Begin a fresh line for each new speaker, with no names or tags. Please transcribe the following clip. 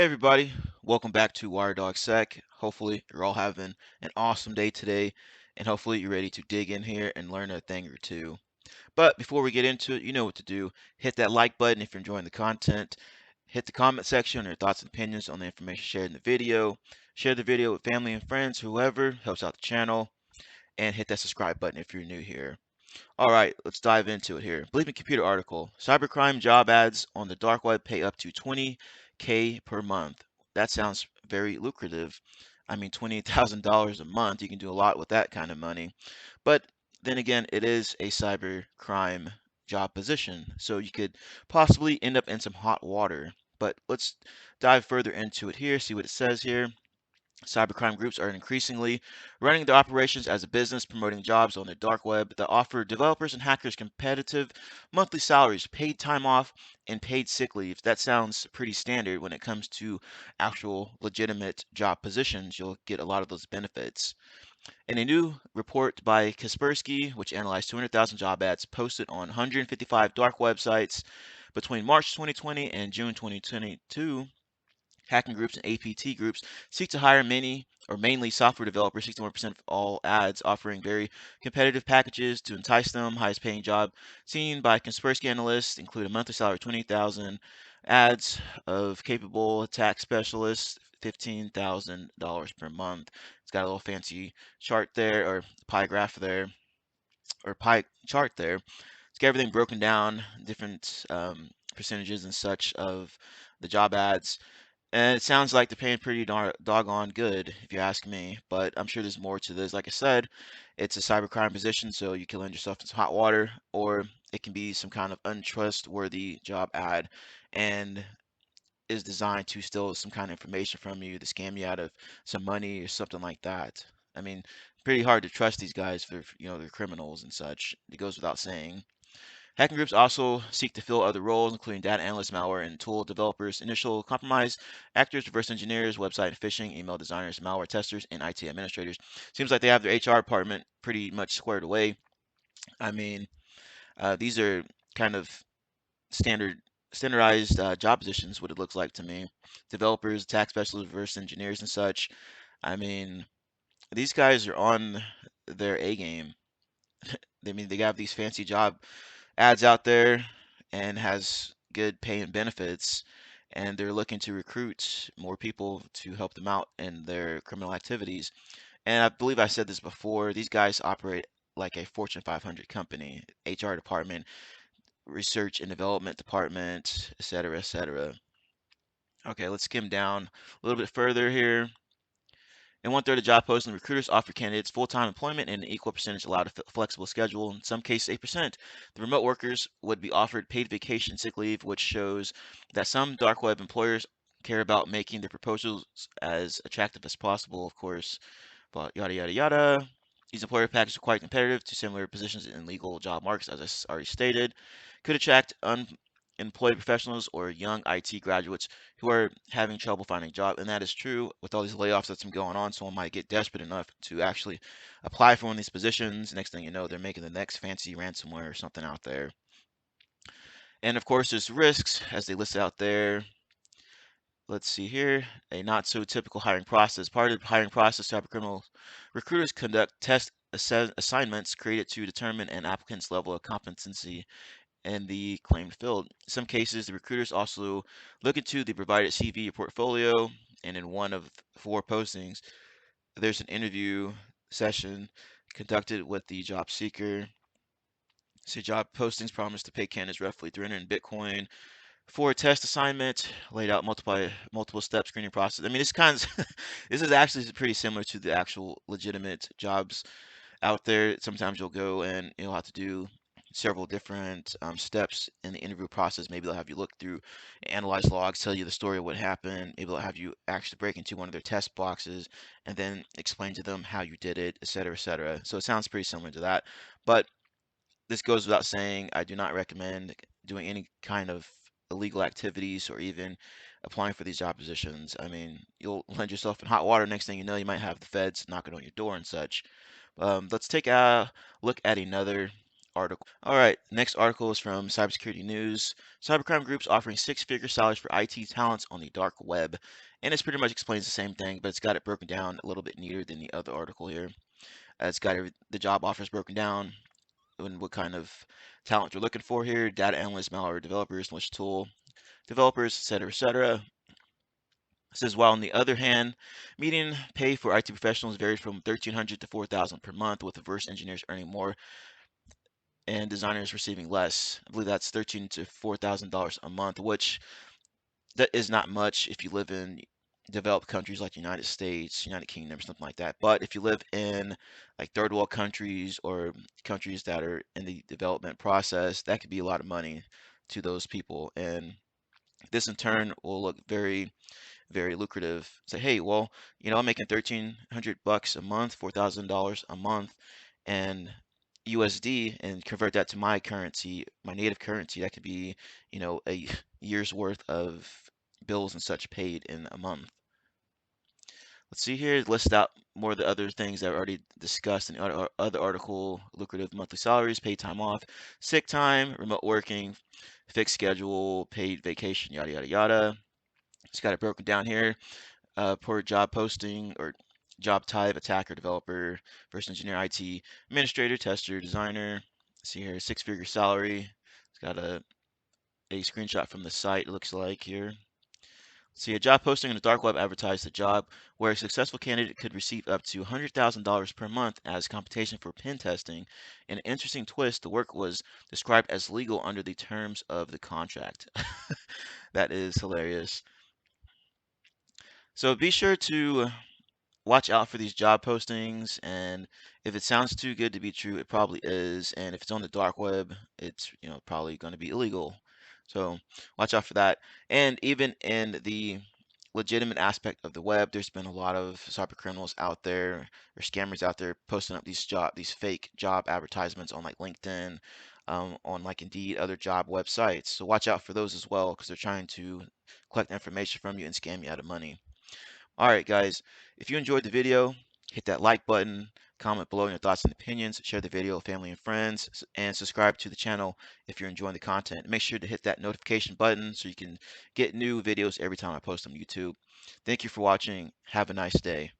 Hey everybody, welcome back to WireDogSec. Hopefully you're all having an awesome day today, and hopefully you're ready to dig in here and learn a thing or two. But before we get into it, you know what to do. Hit that like button if you're enjoying the content. Hit the comment section on your thoughts and opinions on the information shared in the video. Share the video with family and friends, whoever helps out the channel, and hit that subscribe button if you're new here. All right, let's dive into it here. Believe Me Computer article. Cybercrime job ads on the dark web pay up to 20K per month. That sounds very lucrative. I mean, $28,000 a month. You can do a lot with that kind of money. But then again, it is a cybercrime job position. So you could possibly end up in some hot water. But let's dive further into it here, see what it says here. Cybercrime groups are increasingly running their operations as a business, promoting jobs on the dark web that offer developers and hackers competitive monthly salaries, paid time off, and paid sick leave. That sounds pretty standard when it comes to actual legitimate job positions. You'll get a lot of those benefits. In a new report by Kaspersky, which analyzed 200,000 job ads posted on 155 dark websites between March 2020 and June 2022, hacking groups and APT groups seek to hire many or mainly software developers, 61% of all ads offering very competitive packages to entice them. Highest paying job seen by Kaspersky analysts include a monthly salary of 20,000, ads of capable attack specialists, $15,000 per month. It's got a little fancy chart there, or pie graph there, or pie chart there. It's got everything broken down, different percentages and such of the job ads. And it sounds like they're paying pretty doggone good, if you ask me. But I'm sure there's more to this. Like I said, it's a cybercrime position, so you can land yourself in some hot water, or it can be some kind of untrustworthy job ad and is designed to steal some kind of information from you, to scam you out of some money or something like that. I mean, pretty hard to trust these guys for, they're criminals and such. It goes without saying. Hacking groups also seek to fill other roles, including data analysts, malware and tool developers, initial compromise actors, reverse engineers, website phishing, email designers, malware testers, and IT administrators. Seems like they have their HR department pretty much squared away. I mean, these are kind of standardized job positions, what it looks like to me. Developers, attack specialists, reverse engineers, and such. I mean, these guys are on their A game. I mean, they have these fancy job ads out there and has good pay and benefits, and they're looking to recruit more people to help them out in their criminal activities. And I believe I said this before, these guys operate like a Fortune 500 company, HR department, research and development department, et cetera, et cetera. Okay, let's skim down a little bit further here. In one third of job postings, recruiters offer candidates full-time employment and an equal percentage allowed a flexible schedule. In some cases, 8%. The remote workers would be offered paid vacation sick leave, which shows that some dark web employers care about making their proposals as attractive as possible, of course, but yada, yada, yada. These employer packages are quite competitive to similar positions in legal job markets, as I already stated. Could attract unemployed professionals or young IT graduates who are having trouble finding a job. And that is true with all these layoffs that's been going on. Someone might get desperate enough to actually apply for one of these positions. Next thing you know, they're making the next fancy ransomware or something out there. And of course, there's risks as they list out there. Let's see here, a not so typical hiring process. Part of the hiring process, cybercriminal recruiters conduct test assignments created to determine an applicant's level of competency in the claimed field. In some cases, the recruiters also look into the provided CV or portfolio, and in one of 4 postings, there's an interview session conducted with the job seeker. So job postings promise to pay candidates roughly 300 in Bitcoin for a test assignment, laid out multiple step screening process. I mean, this kind of this is actually pretty similar to the actual legitimate jobs out there. Sometimes you'll go and you'll have to do several different steps in the interview process. Maybe they'll have you look through, analyze logs, tell you the story of what happened. Maybe they'll have you actually break into one of their test boxes and then explain to them how you did it, et cetera, et cetera. So it sounds pretty similar to that. But this goes without saying, I do not recommend doing any kind of illegal activities or even applying for these job positions. I mean, you'll land yourself in hot water. Next thing you know, you might have the feds knocking on your door and such. Let's take a look at another article. All right, next article is from Cybersecurity News. Cybercrime groups offering six-figure salaries for IT talents on the dark web. And it's pretty much explains the same thing, but it's got it broken down a little bit neater than the other article here. It's got the job offers broken down and what kind of talent you're looking for here. Data analysts, malware developers, which tool developers, etc., etc. It says, while on the other hand, median pay for IT professionals varies from 1,300 to 4,000 per month, with reverse engineers earning more and designers receiving less. I believe that's 13 to $4,000 a month, which that is not much if you live in developed countries like United States, United Kingdom, or something like that. But if you live in like third world countries or countries that are in the development process, that could be a lot of money to those people. And this in turn will look very lucrative. Say, hey, well, I'm making 1,300 bucks a month, $4,000 a month, and USD, and convert that to my currency, my native currency. That could be, a year's worth of bills and such paid in a month. Let's see here. List out more of the other things that are already discussed in the other article: lucrative monthly salaries, paid time off, sick time, remote working, fixed schedule, paid vacation, yada yada yada. It's got it broken down here per job posting or job type: attacker, developer, first engineer, IT, administrator, tester, designer. See here, six-figure salary. It's got a screenshot from the site, it looks like here. See, a job posting on the dark web advertised a job where a successful candidate could receive up to $100,000 per month as compensation for pen testing. In an interesting twist, the work was described as legal under the terms of the contract. That is hilarious. So be sure to watch out for these job postings, and if it sounds too good to be true, it probably is. And if it's on the dark web, it's probably going to be illegal. So watch out for that. And even in the legitimate aspect of the web, there's been a lot of cyber criminals out there or scammers out there posting up these fake job advertisements on like LinkedIn, on like Indeed, other job websites. So watch out for those as well, because they're trying to collect information from you and scam you out of money. All right, guys, if you enjoyed the video, hit that like button, comment below your thoughts and opinions, share the video with family and friends, and subscribe to the channel if you're enjoying the content. Make sure to hit that notification button so you can get new videos every time I post on YouTube. Thank you for watching. Have a nice day.